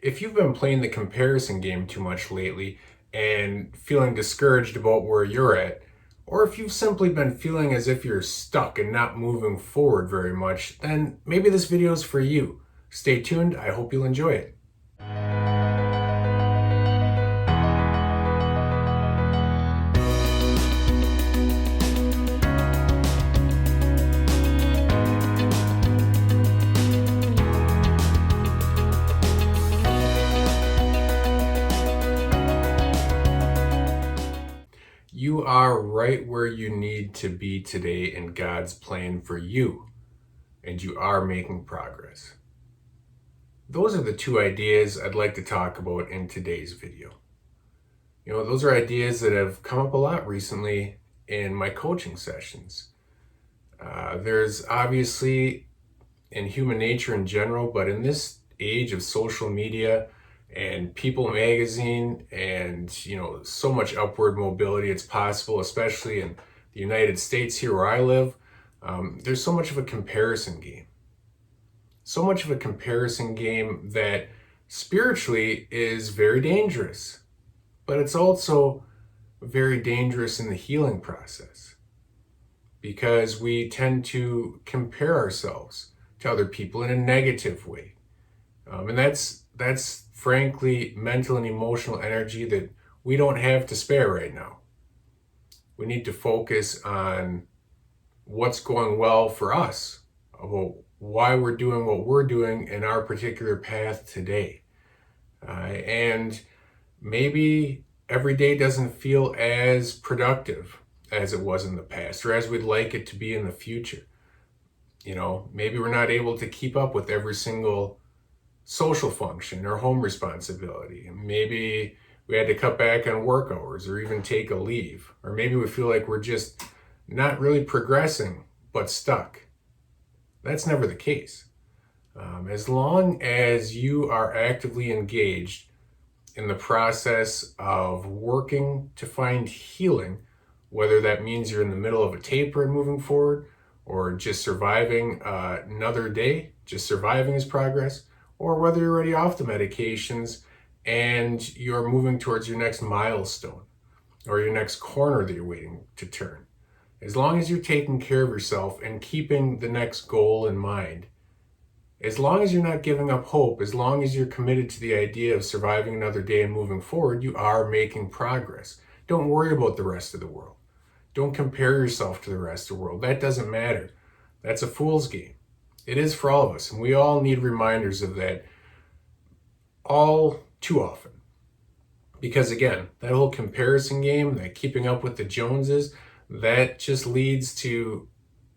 If you've been playing the comparison game too much lately and feeling discouraged about where you're at, or if you've simply been feeling as if you're stuck and not moving forward very much, then maybe this video is for you. Stay tuned, I hope you'll enjoy it. You are right where you need to be today in God's plan for you, and you are making progress. Those are the two ideas I'd like to talk about in today's video. Those are ideas that have come up a lot recently in my coaching sessions. There's obviously in human nature in general, but in this age of social media and People magazine and so much upward mobility it's possible, especially in the United States here where I live, there's so much of a comparison game. So much of a comparison game that spiritually is very dangerous, but it's also very dangerous in the healing process because we tend to compare ourselves to other people in a negative way. And that's frankly mental and emotional energy that we don't have to spare right now. We need to focus on what's going well for us, about why we're doing what we're doing in our particular path today. And maybe every day doesn't feel as productive as it was in the past or as we'd like it to be in the future. Maybe we're not able to keep up with every single social function or home responsibility. Maybe we had to cut back on work hours or even take a leave. Or maybe we feel like we're just not really progressing, but stuck. That's never the case. As long as you are actively engaged in the process of working to find healing, whether that means you're in the middle of a taper and moving forward, or just surviving another day, just surviving is progress, or whether you're already off the medications and you're moving towards your next milestone or your next corner that you're waiting to turn. As long as you're taking care of yourself and keeping the next goal in mind, as long as you're not giving up hope, as long as you're committed to the idea of surviving another day and moving forward, you are making progress. Don't worry about the rest of the world. Don't compare yourself to the rest of the world. That doesn't matter. That's a fool's game. It is for all of us, and we all need reminders of that all too often. Because again, that whole comparison game, that keeping up with the Joneses, that just leads to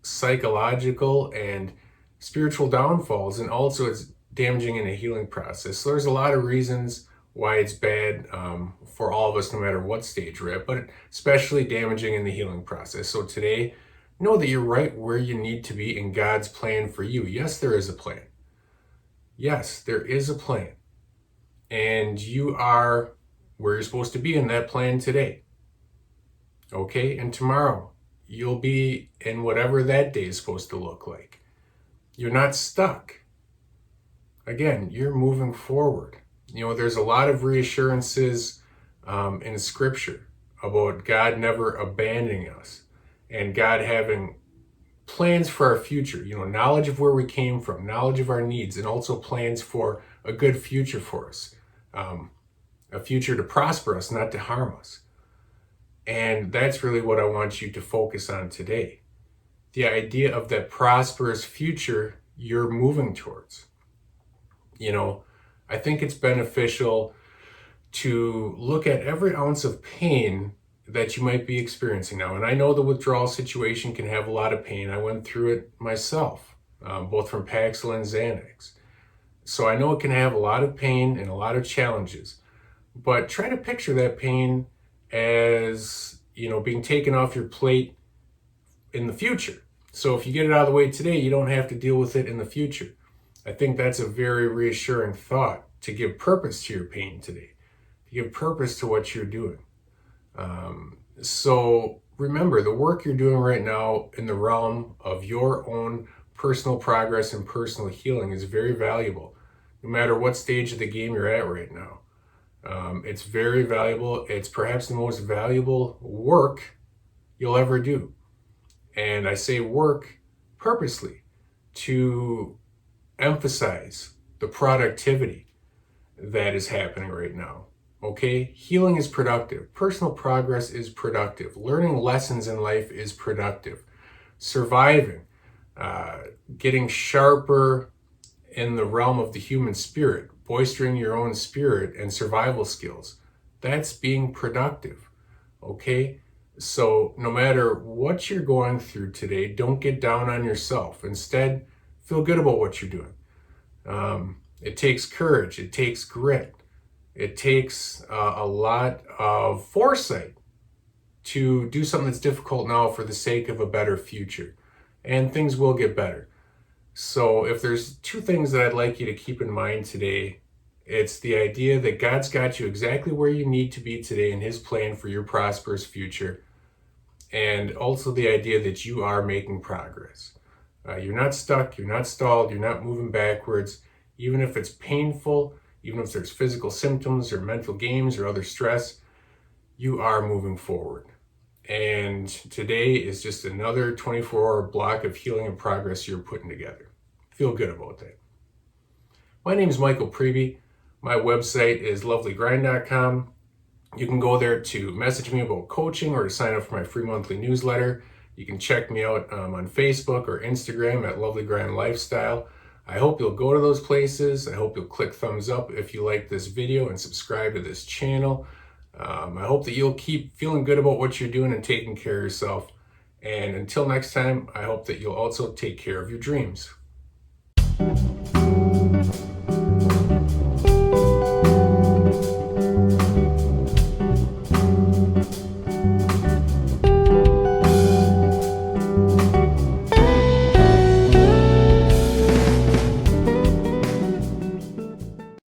psychological and spiritual downfalls, and also it's damaging in the healing process. So there's a lot of reasons why it's bad for all of us, no matter what stage we're at, but especially damaging in the healing process. So today, know that you're right where you need to be in God's plan for you. Yes, there is a plan. Yes, there is a plan. And you are where you're supposed to be in that plan today. Okay? And tomorrow, you'll be in whatever that day is supposed to look like. You're not stuck. Again, you're moving forward. There's a lot of reassurances in Scripture about God never abandoning us and God having plans for our future. Knowledge of where we came from, knowledge of our needs, and also plans for a good future for us. A future to prosper us, not to harm us. And that's really what I want you to focus on today. The idea of that prosperous future you're moving towards. I think it's beneficial to look at every ounce of pain that you might be experiencing now. And I know the withdrawal situation can have a lot of pain. I went through it myself, both from Paxil and Xanax. So I know it can have a lot of pain and a lot of challenges. But try to picture that pain as, being taken off your plate in the future. So if you get it out of the way today, you don't have to deal with it in the future. I think that's a very reassuring thought, to give purpose to your pain today, to give purpose to what you're doing. So remember, the work you're doing right now in the realm of your own personal progress and personal healing is very valuable. no matter what stage of the game you're at right now. It's very valuable. It's perhaps the most valuable work you'll ever do. And I say work purposely to emphasize the productivity that is happening right now. Okay? Healing is productive. Personal progress is productive. Learning lessons in life is productive. Surviving, getting sharper in the realm of the human spirit, bolstering your own spirit and survival skills. That's being productive. Okay? So no matter what you're going through today, don't get down on yourself. Instead, feel good about what you're doing. It takes courage. It takes grit. It takes a lot of foresight to do something that's difficult now for the sake of a better future. And things will get better. So if there's two things that I'd like you to keep in mind today, it's the idea that God's got you exactly where you need to be today in His plan for your prosperous future. And also the idea that you are making progress. You're not stuck, you're not stalled, you're not moving backwards. Even if it's painful, even if there's physical symptoms or mental games or other stress, you are moving forward. And today is just another 24-hour block of healing and progress you're putting together. Feel good about that. My name is Michael Preby. My website is lovelygrind.com. You can go there to message me about coaching or to sign up for my free monthly newsletter. You can check me out on Facebook or Instagram at Lovely Grind Lifestyle. I hope you'll go to those places. I hope you'll click thumbs up if you like this video and subscribe to this channel. I hope that you'll keep feeling good about what you're doing and taking care of yourself. And until next time, I hope that you'll also take care of your dreams.